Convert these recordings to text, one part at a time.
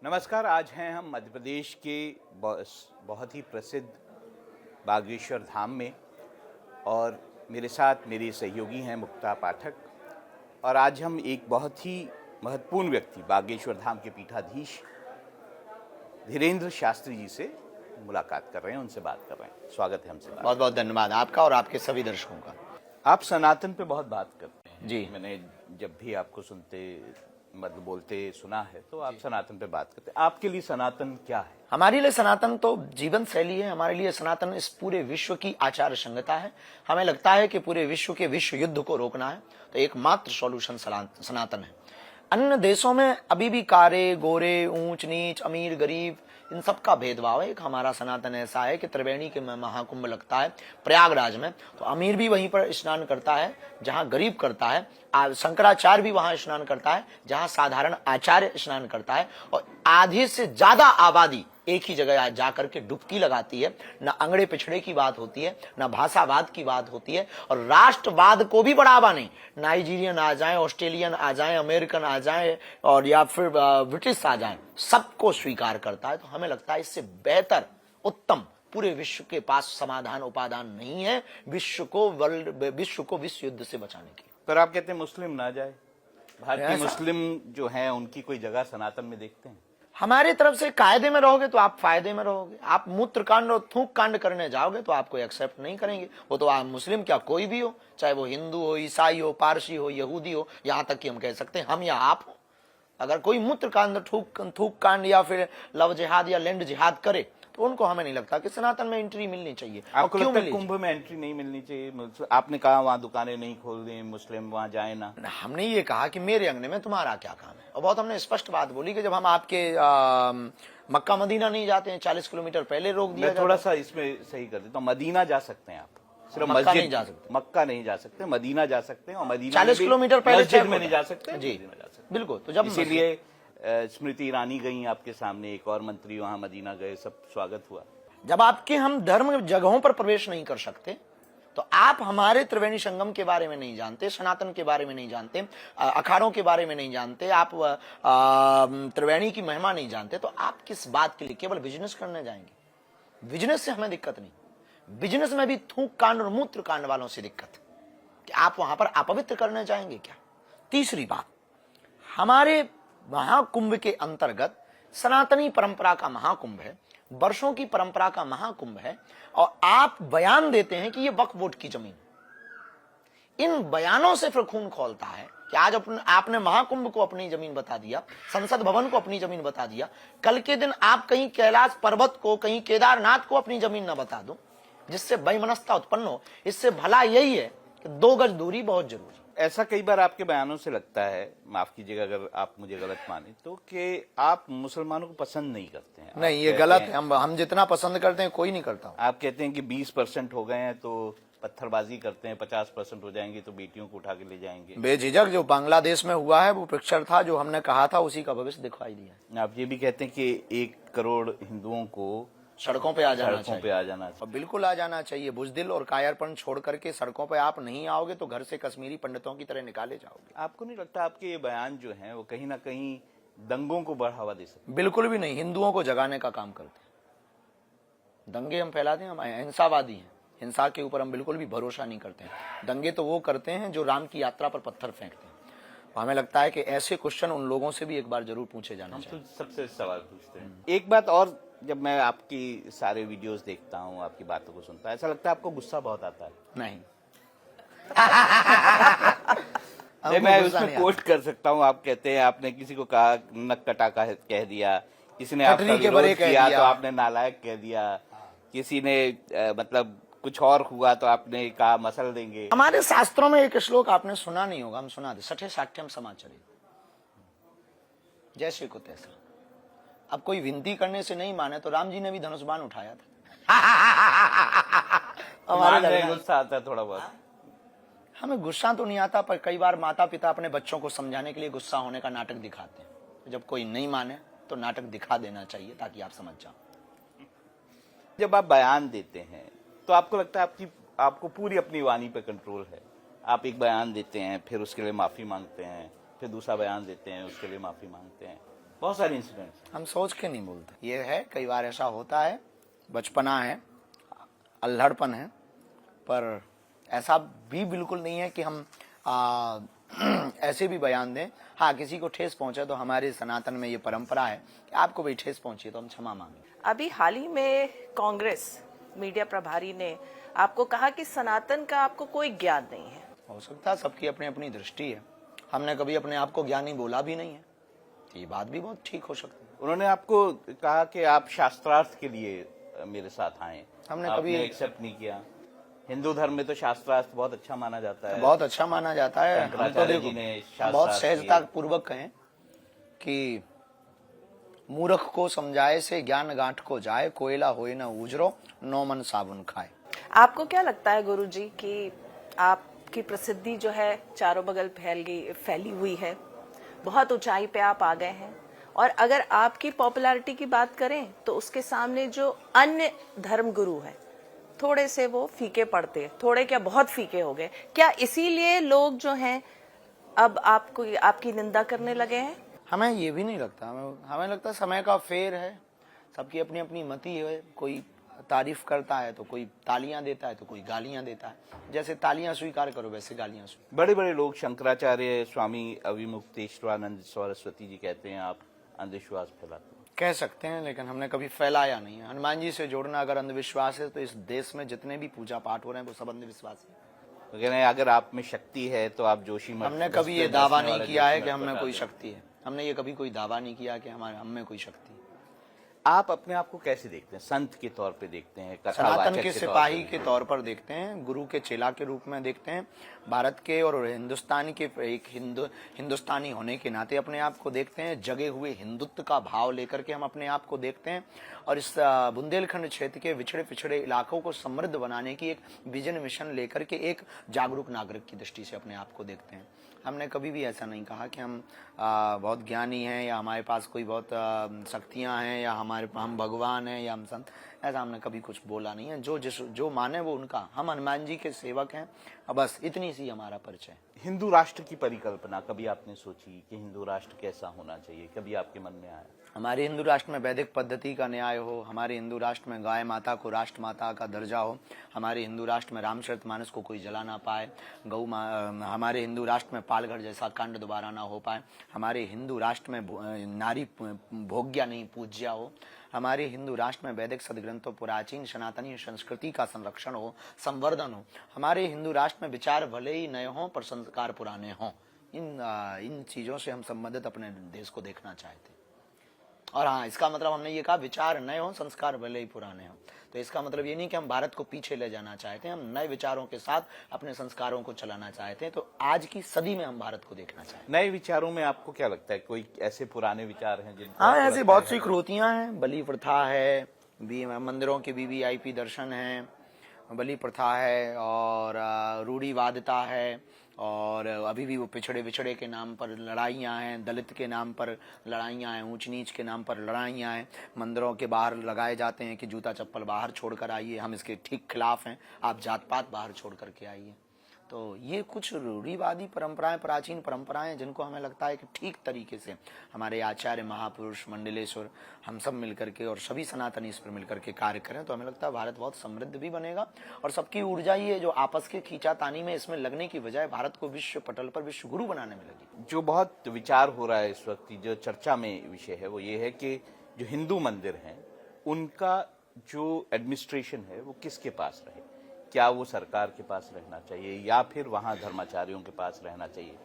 नमस्कार। आज हैं हम मध्य प्रदेश के बहुत ही प्रसिद्ध बागेश्वर धाम में और मेरे साथ मेरे सहयोगी हैं मुक्ता पाठक। और आज हम एक बहुत ही महत्वपूर्ण व्यक्ति बागेश्वर धाम के पीठाधीश धीरेन्द्र शास्त्री जी से मुलाकात कर रहे हैं, उनसे बात कर रहे हैं। स्वागत है हमसे। बहुत बहुत धन्यवाद आपका और आपके सभी दर्शकों का। आप सनातन पे बहुत बात करते हैं जी। मैंने जब भी आपको मतलब बोलते सुना है तो आप सनातन पे बात करते हैं। आपके लिए सनातन क्या है? हमारे लिए सनातन तो जीवन शैली है। हमारे लिए सनातन इस पूरे विश्व की आचार संहिता है। हमें लगता है कि पूरे विश्व के विश्व युद्ध को रोकना है तो एकमात्र सॉल्यूशन सनातन है। अन्य देशों में अभी भी कारे गोरे, ऊंच नीच, अमीर गरीब, इन सब का भेदभाव है। एक हमारा सनातन ऐसा है कि त्रिवेणी के महाकुंभ लगता है प्रयागराज में, तो अमीर भी वहीं पर स्नान करता है जहां गरीब करता है। शंकराचार्य भी वहां स्नान करता है जहां साधारण आचार्य स्नान करता है। और आधे से ज्यादा आबादी एक ही जगह जाकर के डुबकी लगाती है। न अंगड़े पिछड़े की बात होती है, न भाषावाद की बात होती है, और राष्ट्रवाद को भी बढ़ावा नहीं। नाइजीरियन आ जाए, ऑस्ट्रेलियन आ जाए, अमेरिकन आ जाए और या फिर ब्रिटिश आ जाए, सबको स्वीकार करता है। तो हमें लगता है इससे बेहतर, उत्तम पूरे विश्व के पास समाधान उपादान नहीं है विश्व को विश्व युद्ध से बचाने की। पर आप कहते हैं मुस्लिम ना जाए। भारतीय मुस्लिम जो हैं उनकी कोई जगह सनातन में देखते हैं? हमारी तरफ से कायदे में रहोगे तो आप फायदे में रहोगे। आप मूत्र कांड और थूक कांड करने जाओगे तो आपको एक्सेप्ट नहीं करेंगे। वो तो आप मुस्लिम क्या कोई भी हो, चाहे वो हिंदू हो, ईसाई हो, पारसी हो, यहूदी हो, यहाँ तक कि हम कह सकते हैं हम या आप हो। अगर कोई मूत्र कांड, थूक कांड या फिर लव जिहाद या लैंड जिहाद करे तो उनको हमें नहीं लगता कि सनातन में एंट्री मिलनी चाहिए। आपको लगता है कुंभ में एंट्री नहीं मिलनी चाहिए? आपने कहा वहाँ दुकानें नहीं खोल दें, मुस्लिम वहाँ जाए ना। हमने ये कहा कि मेरे अंगने में तुम्हारा क्या काम है। और बहुत हमने स्पष्ट बात बोली कि जब हम आपके मक्का मदीना नहीं जाते हैं, 40 किलोमीटर पहले रोक दिया। मैं थोड़ा सा इसमें सही कर देता हूँ। मदीना जा सकते हैं आप, सिर्फ मक्का नहीं जा सकते। मक्का नहीं जा सकते, मदीना जा सकते हैं। और मदीना 40 किलोमीटर पहले मस्जिद में नहीं जा सकते जी, बिल्कुल। तो जब इसीलिए स्मृति ईरानी गई आपके सामने, एक और मंत्री वहां मदीना गए, सब स्वागत हुआ। जब आपके हम धर्म जगहों पर प्रवेश नहीं कर सकते तो आप हमारे त्रिवेणी संगम के बारे में नहीं जानते, सनातन के बारे में नहीं जानते, अखाड़ों के बारे में नहीं जानते, आप त्रिवेणी की महिमा नहीं जानते, तो आप किस बात के लिए केवल बिजनेस करने जाएंगे? बिजनेस से हमें दिक्कत नहीं, बिजनेस में भी थूक कांड और मूत्र कांड वालों से दिक्कत है कि आप वहां पर अपवित्र करने जाएंगे क्या। तीसरी बात, हमारे महाकुंभ के अंतर्गत सनातनी परंपरा का महाकुंभ है, वर्षों की परंपरा का महाकुंभ है, और आप बयान देते हैं कि ये वक्फ बोर्ड की जमीन। इन बयानों से फिर खून खौलता है कि आज आपने महाकुंभ को अपनी जमीन बता दिया, संसद भवन को अपनी जमीन बता दिया, कल के दिन आप कहीं कैलाश पर्वत को, कहीं केदारनाथ को अपनी जमीन न बता दो, जिससे बेमनस्ता उत्पन्न हो। इससे भला यही है कि 2 गज दूरी बहुत जरूरी। ऐसा कई बार आपके बयानों से लगता है, माफ कीजिएगा अगर आप मुझे गलत माने तो, कि आप मुसलमानों को पसंद नहीं करते हैं। नहीं, ये गलत है। हम जितना पसंद करते हैं कोई नहीं करता। आप कहते हैं कि 20% हो गए हैं तो पत्थरबाजी करते हैं, 50% हो जाएंगे तो बेटियों को उठा के ले जाएंगे। बेझिझक जो बांग्लादेश में हुआ है वो पिक्चर था, जो हमने कहा था उसी का भविष्य दिखाई दिया। आप ये भी कहते हैं कि 1 करोड़ हिंदुओं को सड़कों पे आ जाना चाहिए। और बिल्कुल आ जाना चाहिए। बुजदिल और कायरपन छोड़ करके सड़कों पे आप नहीं आओगे तो घर से कश्मीरी पंडितों की तरह निकाले जाओगे। आपको नहीं लगता आपके ये बयान जो हैं वो कहीं ना कहीं दंगों को बढ़ावा दे सकते? बिल्कुल भी नहीं, हिंदुओं को जगाने का काम करते हैं। दंगे हम फैलाते हैं, हम अहिंसावादी हैं। हिंसा के ऊपर हम बिल्कुल भी भरोसा नहीं करते हैं। दंगे तो वो करते हैं जो राम की यात्रा पर पत्थर फेंकते हैं। हमें लगता है कि ऐसे क्वेश्चन उन लोगों से भी एक बार जरूर पूछे जाना चाहिए। तो सबसे सवाल पूछते हैं। एक बात और, जब मैं आपकी सारे वीडियोस देखता हूँ, आपकी बातों को सुनता हूँ, ऐसा लगता है आपको गुस्सा बहुत आता है। नहीं मैं उसमें कोट कर सकता हूँ। आप कहते हैं आपने किसी को कहा नक कटा कह दिया, किसी ने आपका विरोध किया तो आपने नालायक कह दिया, किसी ने मतलब कुछ और हुआ तो आपने कहा मसल देंगे। हमारे शास्त्रों में एक श्लोक आपने सुना नहीं होगा, हम सुना दे, सठे साठ्यम समाचरे, जैसे को तैसा। अब कोई विनती करने से नहीं माने तो राम जी ने भी धनुष बाण उठाया था। हमारे गुस्सा आता है थोड़ा बहुत। हमें गुस्सा तो नहीं आता, पर कई बार माता पिता अपने बच्चों को समझाने के लिए गुस्सा होने का नाटक दिखाते हैं। जब कोई नहीं माने तो नाटक दिखा देना चाहिए ताकि आप समझ जाओ। जब आप बयान देते हैं तो आपको लगता है आपको पूरी अपनी वाणी पे कंट्रोल है? आप एक बयान देते हैं, फिर उसके लिए माफी मांगते हैं, फिर दूसरा बयान देते हैं, उसके लिए माफी मांगते हैं, बहुत सारे इंसिडेंट्स। हम सोच के नहीं बोलते। ये है, कई बार ऐसा होता है, बचपना है, अल्हड़पन है, पर ऐसा भी बिल्कुल नहीं है कि हम ऐसे भी बयान दें। हाँ, किसी को ठेस पहुंचे तो हमारे सनातन में ये परंपरा है कि आपको भी ठेस पहुंची तो हम क्षमा मांगे। अभी हाल ही में कांग्रेस मीडिया प्रभारी ने आपको कहा कि सनातन का आपको कोई ज्ञान नहीं है। हो सकता है, सबकी अपनी अपनी दृष्टि है। हमने कभी अपने आप को ज्ञानी बोला भी नहीं है, तो ये बात भी बहुत ठीक हो सकती है। उन्होंने आपको कहा कि आप शास्त्रार्थ के लिए मेरे साथ आए, हमने आपने कभी एक्सेप्ट नहीं किया। हिंदू धर्म में तो शास्त्रार्थ बहुत अच्छा माना जाता है, बहुत अच्छा माना जाता है। हम तो शंकराचार्य देखो, जी ने हम शास्त्रार्थ बहुत सहजता किए। पूर्वक कहें कि मूर्ख को समझाए से ज्ञान गांठ को जाए, कोयला होए न उजरो, नो मन साबुन खाए। आपको क्या लगता है गुरुजी कि आपकी प्रसिद्धि जो है चारों बगल फैली हुई है, बहुत ऊंचाई पे आप आ गए हैं, और अगर आपकी पॉपुलैरिटी की बात करें तो उसके सामने जो अन्य धर्म गुरु हैं थोड़े से वो फीके पड़ते हैं, थोड़े क्या बहुत फीके हो गए, क्या इसीलिए लोग जो हैं अब आपको आपकी निंदा करने लगे हैं? हमें ये भी नहीं लगता। हमें लगता है समय का फेर है, सबकी अपनी अपनी मति है। कोई तारीफ करता है तो कोई तालियां देता है तो कोई गालियां देता है। जैसे तालियां स्वीकार करो वैसे गालियां स्वीकार। बड़े बड़े लोग शंकराचार्य, स्वामी अविमुक्तेश्वरानंद सरस्वती जी कहते हैं आप अंधविश्वास फैलाते हैं। कह सकते हैं, लेकिन हमने कभी फैलाया नहीं है। हनुमान जी से जोड़ना अगर अंधविश्वास है तो इस देश में जितने भी पूजा पाठ हो रहे हैं वो सब अंधविश्वास है। तो कह रहे हैं अगर आप में शक्ति है तो आप जोशी मठ। हमने कभी ये दावा नहीं किया है कि हम में कोई शक्ति है। हमने ये कभी कोई दावा नहीं किया कि हम में कोई शक्ति है। आप अपने आप को कैसे देखते हैं? संत के तौर पे देखते हैं, कथावाचक सनातन के के तौर सिपाही पे? के तौर पर देखते हैं, गुरु के चेला के रूप में देखते हैं, भारत के और हिंदुस्तानी के एक हिंदुस्तानी होने के नाते अपने आप को देखते हैं, जगे हुए हिंदुत्व का भाव लेकर के हम अपने आप को देखते हैं, और इस बुंदेलखंड क्षेत्र के विछड़े पिछड़े इलाकों को समृद्ध बनाने की एक विजन मिशन लेकर के एक जागरूक नागरिक की दृष्टि से अपने आप को देखते हैं। हमने कभी भी ऐसा नहीं कहा कि हम बहुत ज्ञानी हैं या हमारे पास कोई बहुत शक्तियां हैं या हम भगवान हैं या हम संत। ऐसा हमने कभी कुछ बोला नहीं है। जो माने वो उनका। हम हनुमान जी के सेवक हैं, बस इतनी सी हमारा परिचय। हिंदू राष्ट्र की परिकल्पना कभी आपने सोची कि हिंदू राष्ट्र कैसा होना चाहिए? कभी आपके मन में आया? हमारे हिंदू राष्ट्र में वैदिक पद्धति का न्याय हो, हमारे हिंदू राष्ट्र में गाय माता को राष्ट्र माता का दर्जा हो, हमारे हिंदू राष्ट्र में रामचरितमानस को कोई जला ना पाए, हमारे हिंदू राष्ट्र में पालघर जैसा कांड दोबारा ना हो पाए, हमारे हिंदू राष्ट्र में नारी भोग्या नहीं पूज्या हो, हमारे हिंदू राष्ट्र में वैदिक सदग्रंथों प्राचीन सनातनी संस्कृति का संरक्षण हो, संवर्धन हो, हमारे हिंदू राष्ट्र में विचार भले ही नए हों पर संस्कार पुराने हों। इन चीजों से हम संबंधित अपने देश को देखना चाहते हैं। और हाँ, इसका मतलब हमने ये कहा विचार नए हों, संस्कार भले ही पुराने हों। तो इसका मतलब ये नहीं कि हम भारत को पीछे ले जाना चाहते हैं, हम नए विचारों के साथ अपने संस्कारों को चलाना चाहते हैं। तो आज की सदी में हम भारत को देखना चाहते हैं। नए विचारों में आपको क्या लगता है, कोई ऐसे पुराने विचार हैं जिनको? हाँ, ऐसी बहुत सी क्रूतियां हैं। बलि प्रथा है, मंदिरों के वीवीआईपी दर्शन है, बलि प्रथा है, और रूढ़िवादिता है, और अभी भी वो पिछड़े विछड़े के नाम पर लड़ाइयाँ हैं, दलित के नाम पर लड़ाइयाँ हैं, ऊंच नीच के नाम पर लड़ाइयाँ हैं। मंदिरों के बाहर लगाए जाते हैं कि जूता चप्पल बाहर छोड़ कर आइए, हम इसके ठीक खिलाफ हैं, आप जात पात बाहर छोड़ करके आइए। तो ये कुछ रूढ़िवादी परंपराएं, प्राचीन परंपराएं, जिनको हमें लगता है कि ठीक तरीके से हमारे आचार्य महापुरुष मंडलेश्वर हम सब मिलकर के और सभी सनातनी इस पर मिलकर के कार्य करें तो हमें लगता है भारत बहुत समृद्ध भी बनेगा। और सबकी ऊर्जा ये जो आपस के खींचातानी में इसमें लगने की बजाय भारत को विश्व पटल पर विश्व गुरु बनाने में लगी। जो बहुत विचार हो रहा है इस वक्त, जो चर्चा में विषय है वो ये है कि जो हिंदू मंदिर हैं उनका जो एडमिनिस्ट्रेशन है वो किसके पास रहे? क्या वो सरकार के पास रहना चाहिए या फिर वहां धर्माचार्यों के पास रहना चाहिए?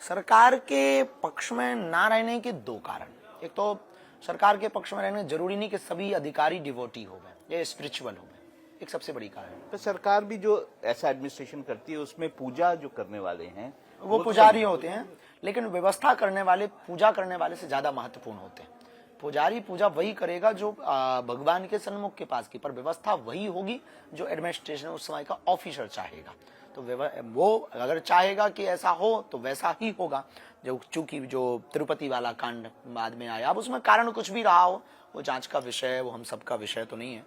सरकार के पक्ष में ना रहने के दो कारण। एक तो सरकार के पक्ष में रहने जरूरी नहीं कि सभी अधिकारी डिवोटी हो गए या स्पिरिचुअल हो गए, एक सबसे बड़ी कारण। तो सरकार भी जो ऐसा एडमिनिस्ट्रेशन करती है उसमें पूजा जो करने वाले हैं वो पुजारी होते हैं, लेकिन व्यवस्था करने वाले पूजा करने वाले से ज्यादा महत्वपूर्ण होते हैं। पुजारी पूजा वही करेगा जो भगवान के सन्मुख के पास की, पर व्यवस्था वही होगी जो एडमिनिस्ट्रेशन उस समय का ऑफिसर चाहेगा। तो वो अगर चाहेगा कि ऐसा हो तो वैसा ही होगा। जो चूंकि जो तिरुपति वाला कांड बाद में आया, अब उसमें कारण कुछ भी रहा हो वो जांच का विषय है, वो हम सबका विषय तो नहीं है।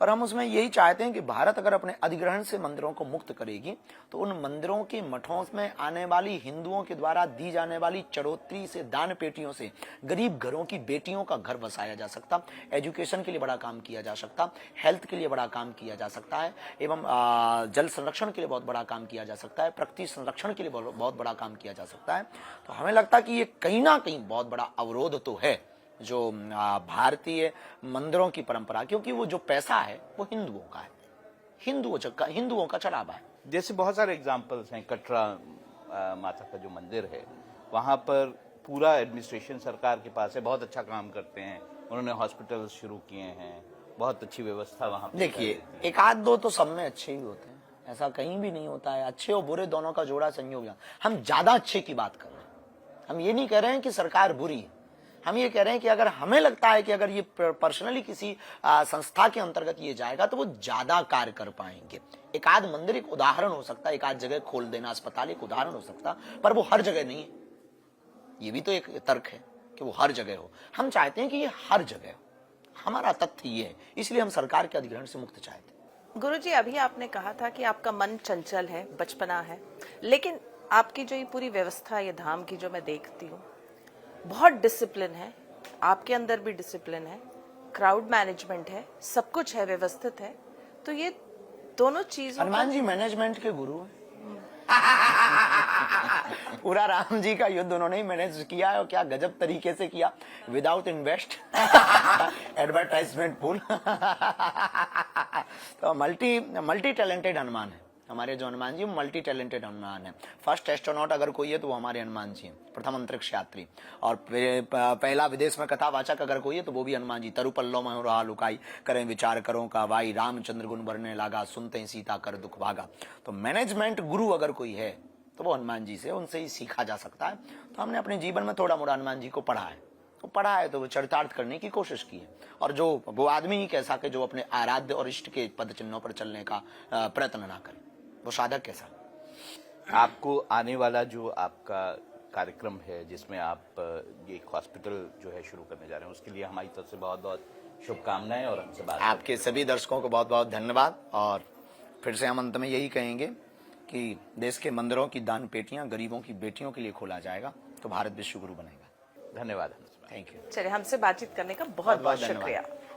पर हम उसमें यही चाहते हैं कि भारत अगर अपने अधिग्रहण से मंदिरों को मुक्त करेगी तो उन मंदिरों के मठों में आने वाली हिंदुओं के द्वारा दी जाने वाली चढ़ोतरी से, दान पेटियों से गरीब घरों की बेटियों का घर बसाया जा सकता, एजुकेशन के लिए बड़ा काम किया जा सकता, हेल्थ के लिए बड़ा काम किया जा सकता है, एवं जल संरक्षण के लिए बहुत बड़ा काम किया जा सकता है, प्रकृति संरक्षण के लिए बहुत बड़ा काम किया जा सकता है। तो हमें लगता है कि ये कहीं ना कहीं बहुत बड़ा अवरोध तो है जो भारतीय मंदिरों की परंपरा, क्योंकि वो जो पैसा है वो हिंदुओं का है, हिंदुओं का चढ़ावा है। जैसे बहुत सारे एग्जाम्पल्स हैं, कटरा माता का जो मंदिर है वहाँ पर पूरा एडमिनिस्ट्रेशन सरकार के पास है, बहुत अच्छा काम करते हैं, उन्होंने हॉस्पिटल शुरू किए हैं, बहुत अच्छी व्यवस्था वहाँ पर। देखिए, एक आध दो तो सब में अच्छे ही होते हैं, ऐसा कहीं भी नहीं होता है, अच्छे और बुरे दोनों का जोड़ा संयोग। हम ज्यादा अच्छे की बात कर रहे हैं, हम ये नहीं कह रहे हैं कि सरकार बुरी है, हम ये कह रहे हैं कि अगर हमें लगता है कि अगर ये पर्सनली किसी संस्था के अंतर्गत ये जाएगा तो वो ज्यादा कार्य कर पाएंगे। एक आध मंदिर एक उदाहरण हो सकता है, एक आध जगह खोल देना अस्पताल एक उदाहरण हो सकता, पर वो हर जगह नहीं है। ये भी तो एक तर्क है कि वो हर जगह हो। हम चाहते हैं कि ये हर जगह हो, हमारा तथ्य ये है, इसलिए हम सरकार के अधिग्रहण से मुक्त चाहते हैं। गुरुजी, अभी आपने कहा था कि आपका मन चंचल है, बचपना है, लेकिन आपकी जो ये पूरी व्यवस्था, ये धाम की जो मैं देखती हूँ, बहुत डिसिप्लिन है, आपके अंदर भी डिसिप्लिन है, क्राउड मैनेजमेंट है, सब कुछ है, व्यवस्थित है। तो ये दोनों चीजों हनुमान जी मैनेजमेंट के गुरु हैं। पूरा राम जी का युद्ध उन्होंने ही मैनेज किया है, और क्या गजब तरीके से किया, विदाउट इन्वेस्ट, एडवर्टाइजमेंट फुल। तो मल्टी टैलेंटेड हनुमान है हमारे जो हनुमान जी, मल्टी टैलेंटेड हनुमान है। फर्स्ट एस्ट्रोनॉट अगर कोई है तो वो हमारे हनुमान जी हैं, प्रथम अंतरिक्ष यात्री। और पहला विदेश में कथावाचक अगर कोई है तो वो भी हनुमान जी। तरुपल्लो में रहा लुकाई, करें विचार करो का वाई, रामचंद्र गुण भरने लागा, सुनते ही सीता कर दुख भागा। तो मैनेजमेंट गुरु अगर कोई है तो वो हनुमान जी से, उनसे ही सीखा जा सकता है। तो हमने अपने जीवन में थोड़ा मोड़ा हनुमान जी को पढ़ा है तो वो चरितार्थ करने की कोशिश की है। और जो वो आदमी ही कैसा कि जो अपने आराध्य और इष्ट के पद चिन्हों पर चलने का प्रयत्न ना करे, वो साधक कैसा। आपको आने वाला जो आपका कार्यक्रम है जिसमें आप ये एक हॉस्पिटल जो है शुरू करने जा रहे हैं, उसके लिए हमारी तरफ से बहुत बहुत शुभकामनाएं। और हमसे बात आपके सभी दर्शकों को बहुत बहुत धन्यवाद। और फिर से हम अंत में यही कहेंगे कि देश के मंदिरों की दान पेटियां गरीबों की बेटियों के लिए खोला जाएगा तो भारत विश्व गुरु बनेगा। धन्यवाद। Thank you. चलिए, हमसे बातचीत करने का बहुत बहुत धन्यवाद। शुक्रिया।